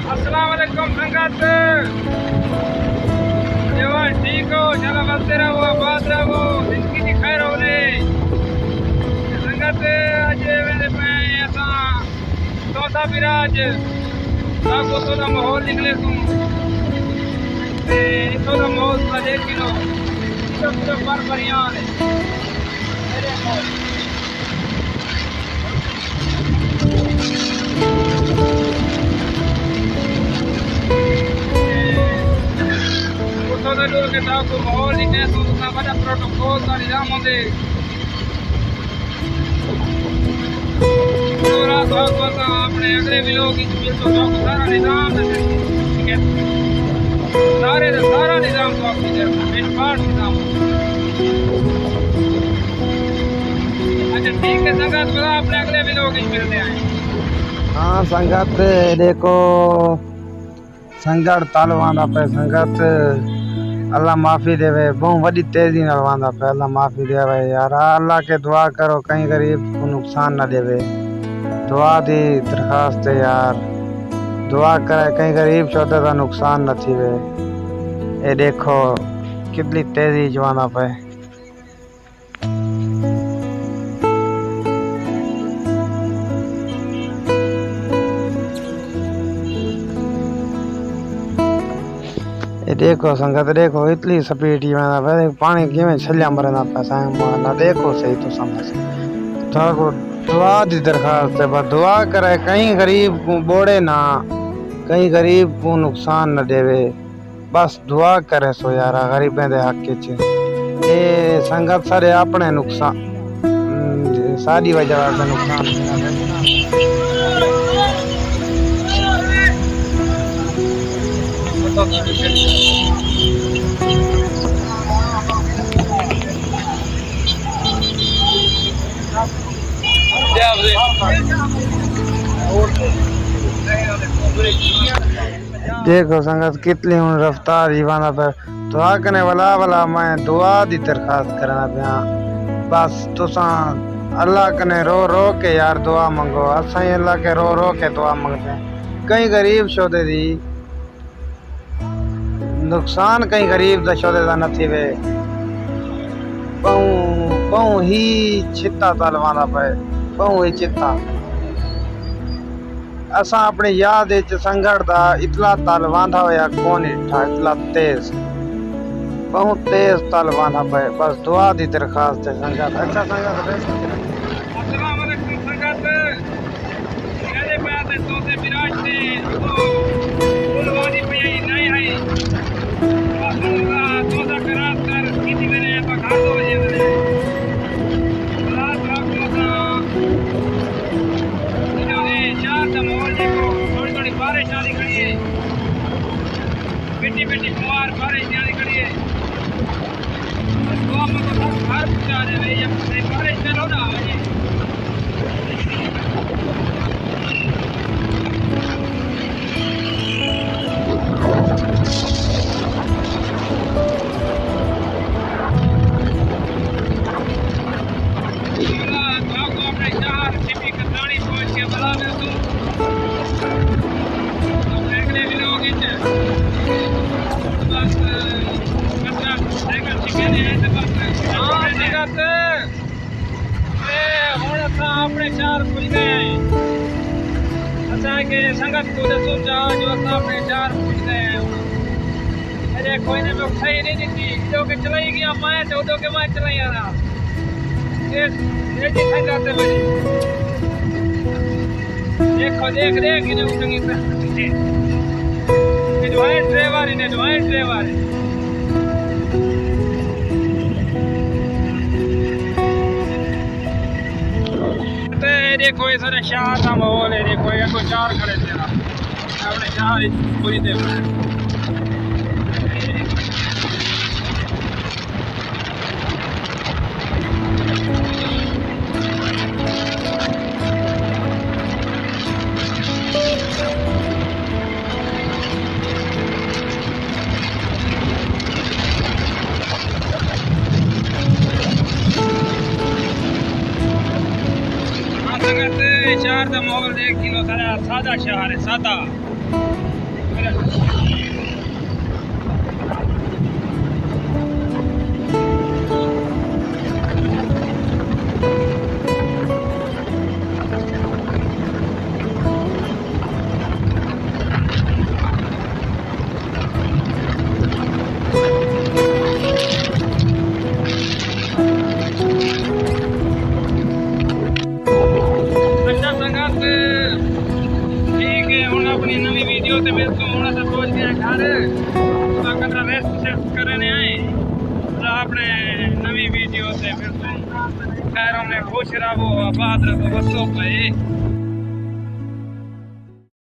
अस्सलाम वालेकुम संगत। जवान ठीक हो, चलो बसते रहो, आबाद रहो, जिंदगी की खैर हो ले संगत। अज मेरे मैं ऐसा चौथा विराज आपको थोड़ा माहौल निकले तू थोड़ा माहौल थोड़ा देख लो, सब पर बरियान है मेरे माहौल। के को माहौल नहीं तो बड़ा प्रोटोकॉल का निजाम होंगे अपने अगले भी लोग सारा निजाम सारा निजाम निजाम। अच्छा ठीक है संगत, बता अपने अगले भी लोग मिलते हैं। हाँ संगत देखो, संगत ताल वांदा पे संगत अल्लाह माफ़ी देवे, बहुत बड़ी तेजी नाल वांदा पे। अल्लाह माफ़ी देवे यार, अल्लाह के दुआ करो कहीं गरीब को नुकसान ना देवे। दुआ दी दरखास्त है यार, दुआ करे कहीं गरीब शोधे का नुकसान न थीवे। ये देखो कितनी तेजी जवाना पे। ये देखो संगत, देखो इतनी स्पीड पे पानी किमें छलिया मरना पैसा ना। देखो सही तो समझ तो दुआ दी दरखास्त है, बस दुआ करे कहीं गरीब को बोड़े ना, कहीं गरीब को नुकसान न देवे। बस दुआ करे सो यार गरीबें दे हक च। ये संगत सारे अपने नुकसान सारी वजह से नुकसान देखो संगत कितनी रफ्तार जीवाना पे। दुआ करने वाला मैं दुआ दी दरखास्त करना पिया। बस तुसा अल्लाह कने रो रो के यार दुआ मंगो, असा ही अल्लाह के रो रो के दुआ मंगते हैं। कहीं गरीब शोधे दी नुकसान, कहीं गरीब दा शोधे दा न थी वे। बहु ही चित्ता तलवाना पे, बहु ही चित्ता। असा अपनी याद संगत दा इतला तल वांधा होया कौन इठा, इतला तेज, बहुत तेज तल वांधा पे। बस दुआ दी दरखास्त है संगत। अच्छा संगत अस्सलाम वालेकुम संगत। मेरे पास तोते विराज थे फुलवानी पे नहीं है तोता खराब कर किसी मैंने पकड़ दो ये मैंने रात रात इन्होंने चार माहौल देखो, थोड़ी थोड़ी बारिश आनी खड़ी है, मिट्टी मिट्टी कुमार बारिश आनी खड़ी है। दुआ में तो घर पहुंचा दे ये बारिश में लो ना अपने चार खुल गए हैं। अच्छा कि संगत को सोचा जो अपने चार खुल गए हैं। अरे कोई ने लोग सही नहीं दिखी जो कि चलाई गया मैं तो दो के मैं चलाई आ रहा ये जी खाई जाते बड़ी देखो देख देख इन्हें उठेंगे ये जो है ड्राइवर इन्हें जो है ड्राइवर देखो ये सारे शहर का माहौल है। देखो ये कोई चार खड़े थे अपने शहर पूरी देख शहर का माहौल देख किलो सारा सादा शहर है, सादा अच्छा संगत ठीक है ਹੁਣ ਆਪਣੀ ਨਵੀਂ ਵੀਡੀਓ ਤੇ ਮਿਲ ਤੋਂ ਹੁਣ ਅਸੀਂ ਪਹੁੰਚ ਗਏ ਘਰ ਤਾਂ ਕੰਦਰਾ ਰੈਸਟ ਕਰਨੇ ਆਏ ਤਾਂ ਆਪਣੇ ਨਵੀਂ ਵੀਡੀਓ ਤੇ ਫਿਰ ਤੋਂ ਖੈਰ ਉਹਨੇ ਖੁਸ਼ ਰਹੋ ਆਬਾਦ ਰਹੋ ਬਸੋ ਭਾਈ